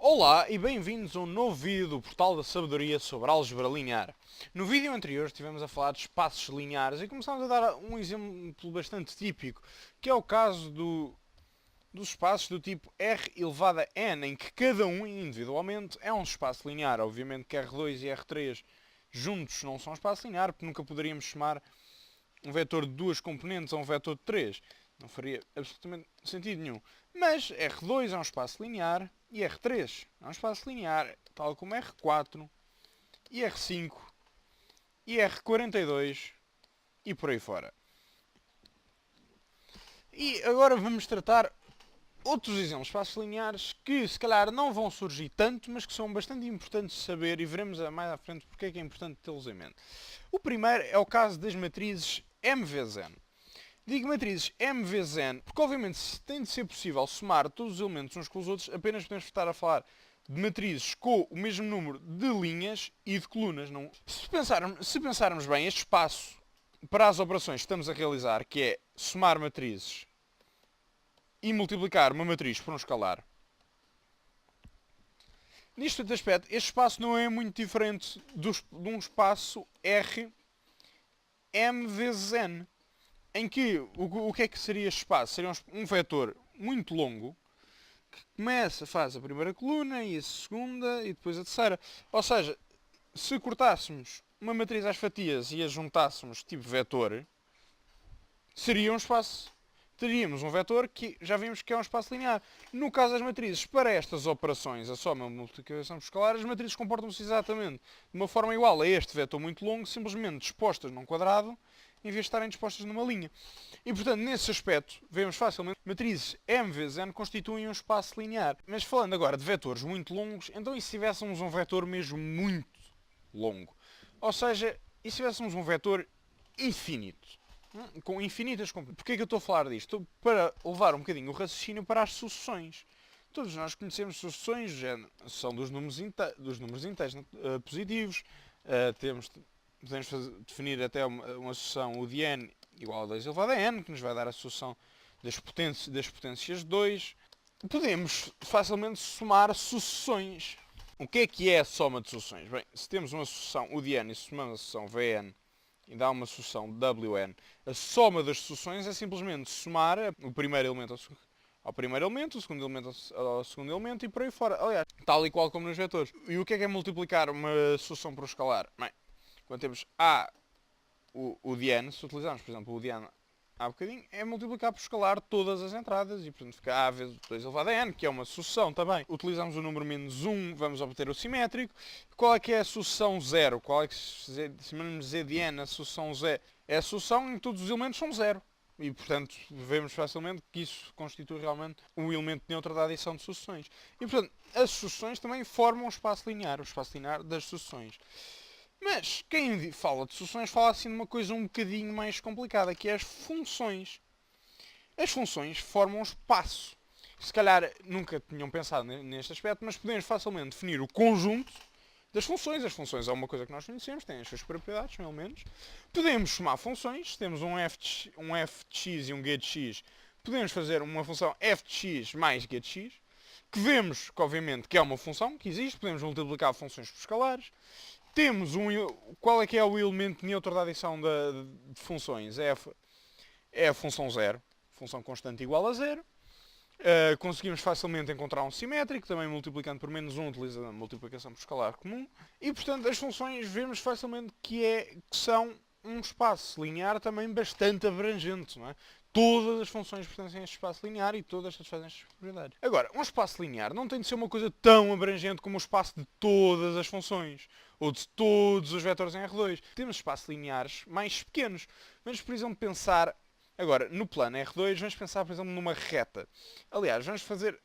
Olá e bem-vindos a um novo vídeo do Portal da Sabedoria sobre álgebra linear. No vídeo anterior estivemos a falar de espaços lineares e começámos a dar um exemplo bastante típico, que é o caso dos espaços do tipo R elevado a n, em que cada um individualmente é um espaço linear. Obviamente que R2 e R3 juntos não são um espaço linear, porque nunca poderíamos chamar um vetor de duas componentes a um vetor de três. Não faria absolutamente sentido nenhum. Mas R2 é um espaço linear e R3 é um espaço linear, tal como R4 e R5 e R42 e por aí fora. E agora vamos tratar outros exemplos de espaços lineares que se calhar não vão surgir tanto, mas que são bastante importantes de saber e veremos mais à frente porque é que é importante tê-los em mente. O primeiro é o caso das matrizes M vezes N. Digo matrizes M vezes N, porque obviamente se tem de ser possível somar todos os elementos uns com os outros, apenas podemos estar a falar de matrizes com o mesmo número de linhas e de colunas. Não? Se pensarmos bem, este espaço para as operações que estamos a realizar, que é somar matrizes e multiplicar uma matriz por um escalar, neste aspecto, este espaço não é muito diferente de um espaço R M vezes N. Em que o que é que seria este espaço? Seria um vetor muito longo que começa, faz a primeira coluna e a segunda e depois a terceira. Ou seja, se cortássemos uma matriz às fatias e a juntássemos tipo vetor, seria um espaço. Teríamos um vetor que já vimos que é um espaço linear. No caso das matrizes, para estas operações, a soma e a multiplicação por escalar, as matrizes comportam-se exatamente de uma forma igual a este vetor muito longo, simplesmente dispostas num quadrado, em vez de estarem dispostas numa linha. E, portanto, nesse aspecto, vemos facilmente que matrizes M vezes N constituem um espaço linear. Mas falando agora de vetores muito longos, então e se tivéssemos um vetor mesmo muito longo? Ou seja, e se tivéssemos um vetor infinito? Com infinitas componentes. Porquê é que eu estou a falar disto? Para levar um bocadinho o raciocínio para as sucessões. Todos nós conhecemos sucessões, são dos números inteiros positivos. Podemos definir até uma sucessão U de n igual a 2 elevado a n, que nos vai dar a sucessão das potências 2. Podemos facilmente somar sucessões. O que é a soma de sucessões? Bem, se temos uma sucessão U de n e somamos a sucessão Vn e dá uma sucessão Wn, a soma das sucessões é simplesmente somar o primeiro elemento ao primeiro elemento, o segundo elemento ao segundo elemento e por aí fora. Aliás, tal e qual como nos vetores. E o que é multiplicar uma sucessão por um escalar? Bem, quando temos A, o de n, se utilizarmos, por exemplo, o de n há bocadinho, é multiplicar por escalar todas as entradas e, portanto, fica A vezes 2 elevado a n, que é uma sucessão também. Utilizamos o número menos 1, vamos obter o simétrico. Qual é que é a sucessão 0? Qual é que, se chamarmos Z de n, a sucessão Z? É a sucessão em que todos os elementos são 0. E, portanto, vemos facilmente que isso constitui realmente um elemento neutro da adição de sucessões. E, portanto, as sucessões também formam um espaço linear, o espaço linear das sucessões. Mas quem fala de sucessões fala assim de uma coisa um bocadinho mais complicada, que é as funções. As funções formam um espaço. Se calhar nunca tinham pensado neste aspecto, mas podemos facilmente definir o conjunto das funções. As funções é uma coisa que nós conhecemos, têm as suas propriedades, são elementos. Podemos somar funções, temos um f de x e um g de x. Podemos fazer uma função f de x mais g de x, que vemos que obviamente que é uma função que existe, podemos multiplicar funções por escalares. Temos qual é que é o elemento neutro da adição de funções? É a função 0, função constante igual a 0. Conseguimos facilmente encontrar um simétrico, também multiplicando por menos 1, utilizando a multiplicação por escalar comum. E, portanto, as funções vemos facilmente que são um espaço linear também bastante abrangente, não é? Todas as funções pertencem a este espaço linear e todas satisfazem estas propriedades. Agora, um espaço linear não tem de ser uma coisa tão abrangente como o espaço de todas as funções ou de todos os vetores em R2. Temos espaços lineares mais pequenos. Vamos, por exemplo, pensar agora no plano R2, vamos pensar, por exemplo, numa reta. Aliás, vamos fazer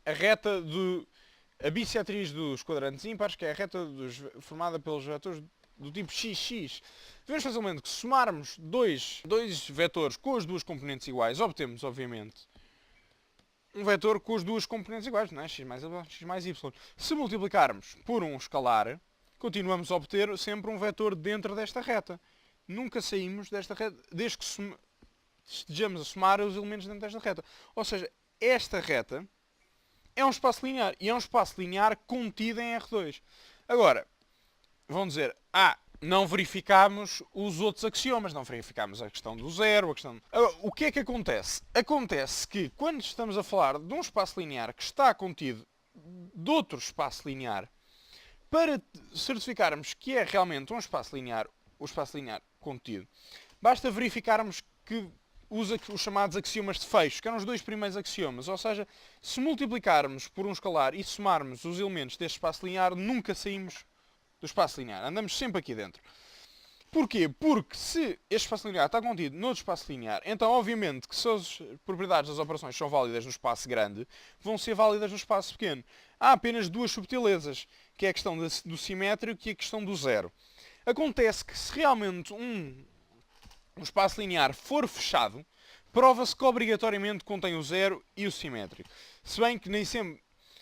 a reta a bissetriz dos quadrantes ímpares, que é a reta formada pelos vetores do tipo XX. Vemos facilmente que se somarmos dois vetores com as duas componentes iguais, obtemos, obviamente, um vetor com as duas componentes iguais, não é? X mais A, X mais Y. Se multiplicarmos por um escalar, continuamos a obter sempre um vetor dentro desta reta. Nunca saímos desta reta, desde que estejamos a somar os elementos dentro desta reta. Ou seja, esta reta é um espaço linear. E é um espaço linear contido em R2. Agora, vão dizer, não verificámos os outros axiomas, não verificámos a questão do zero, a questão... Agora, o que é que acontece? Acontece que quando estamos a falar de um espaço linear que está contido de outro espaço linear, para certificarmos que é realmente um espaço linear, o espaço linear contido, basta verificarmos que usa os chamados axiomas de fecho, que eram os dois primeiros axiomas. Ou seja, se multiplicarmos por um escalar e somarmos os elementos deste espaço linear, nunca saímos do espaço linear. Andamos sempre aqui dentro. Porquê? Porque se este espaço linear está contido noutro espaço linear, então obviamente que se as propriedades das operações são válidas no espaço grande, vão ser válidas no espaço pequeno. Há apenas duas subtilezas, que é a questão do simétrico e a questão do zero. Acontece que se realmente um espaço linear for fechado, prova-se que obrigatoriamente contém o zero e o simétrico. Se bem que nem sempre...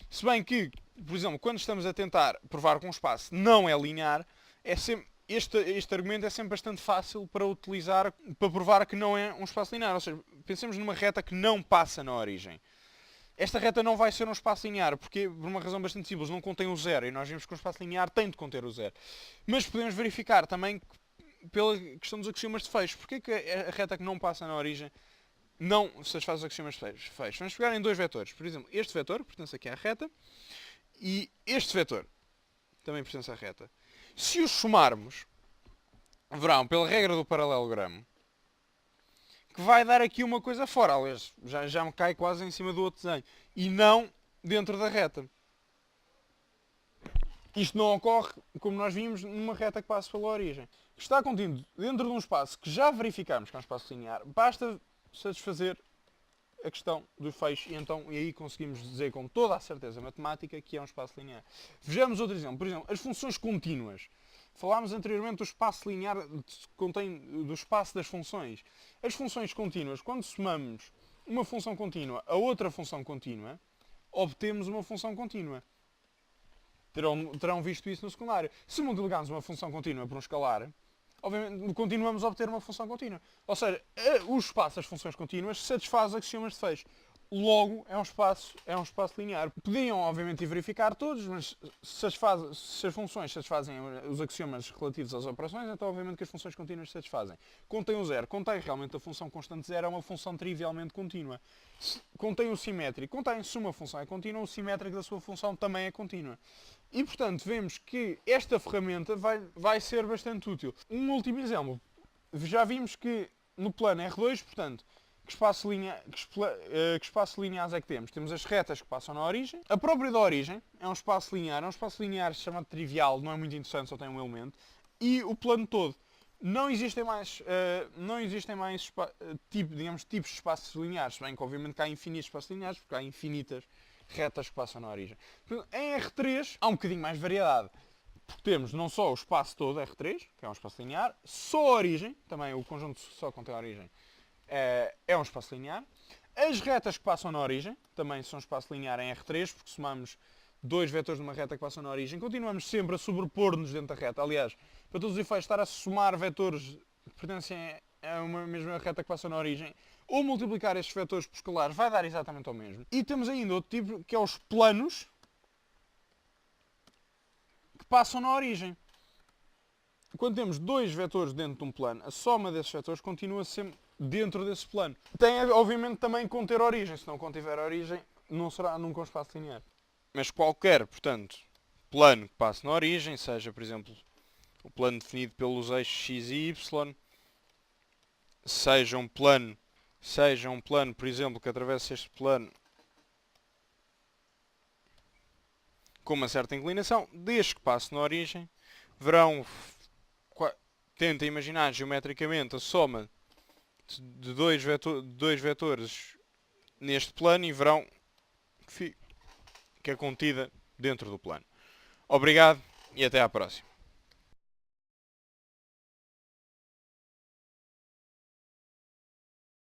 Se bem que, por exemplo, quando estamos a tentar provar que um espaço não é linear, é sempre... Este argumento é sempre bastante fácil para utilizar para provar que não é um espaço linear. Ou seja, pensemos numa reta que não passa na origem. Esta reta não vai ser um espaço linear, porque por uma razão bastante simples, não contém o zero. E nós vimos que um espaço linear tem de conter o zero. Mas podemos verificar também pela questão dos axiomas de fecho. Porquê que a reta que não passa na origem não satisfaz os axiomas de fecho? Vamos pegar em dois vetores. Por exemplo, este vetor pertence aqui à reta e este vetor também pertence à reta. Se os somarmos, verão, pela regra do paralelogramo, que vai dar aqui uma coisa fora. Aliás, já me cai quase em cima do outro desenho. E não dentro da reta. Isto não ocorre, como nós vimos, numa reta que passa pela origem. Está contido dentro de um espaço que já verificamos que é um espaço linear. Basta satisfazer a questão do fecho e aí conseguimos dizer com toda a certeza matemática que é um espaço linear. Vejamos outro exemplo. Por exemplo, as funções contínuas. Falámos anteriormente do espaço linear, do espaço das funções. As funções contínuas, quando somamos uma função contínua a outra função contínua, obtemos uma função contínua. Terão visto isso no secundário. Se multiplicarmos uma função contínua por um escalar, obviamente continuamos a obter uma função contínua. Ou seja, o espaço das funções contínuas satisfaz os axiomas de fecho. Logo, é um espaço linear. Podiam, obviamente, verificar todos, mas se as funções satisfazem os axiomas relativos às operações, então, obviamente, que as funções contínuas satisfazem. Contém o zero. Contém realmente a função constante zero, é uma função trivialmente contínua. Contém o simétrico. Contém, se uma função é contínua, o simétrico da sua função também é contínua. E, portanto, vemos que esta ferramenta vai ser bastante útil. Um último exemplo. Já vimos que no plano R2, portanto, que espaço lineares é que temos? Temos as retas que passam na origem. A própria da origem é um espaço linear chamado trivial, não é muito interessante, só tem um elemento. E o plano todo. Não existem mais tipos de espaços lineares, bem que obviamente que há infinitos espaços lineares, porque há infinitas retas que passam na origem. Em R3 há um bocadinho mais variedade. Porque temos não só o espaço todo R3, que é um espaço linear, só a origem, também o conjunto só contém a origem, é um espaço linear. As retas que passam na origem também são um espaço linear em R3, porque somamos dois vetores de uma reta que passam na origem. Continuamos sempre a sobrepor-nos dentro da reta. Aliás, para todos os efeitos, estar a somar vetores que pertencem a uma mesma reta que passa na origem, ou multiplicar estes vetores por escalares, vai dar exatamente ao mesmo. E temos ainda outro tipo, que é os planos que passam na origem. Quando temos dois vetores dentro de um plano, a soma desses vetores continua sempre dentro desse plano. Tem, obviamente, também conter origem. Se não contiver origem, não será nunca um espaço linear. Mas qualquer, portanto, plano que passe na origem, seja, por exemplo, o plano definido pelos eixos x e y, seja um plano, por exemplo, que atravesse este plano com uma certa inclinação, desde que passe na origem, verão, tenta imaginar geometricamente a soma de dois vetores neste plano e verão que é contida dentro do plano. Obrigado e até à próxima.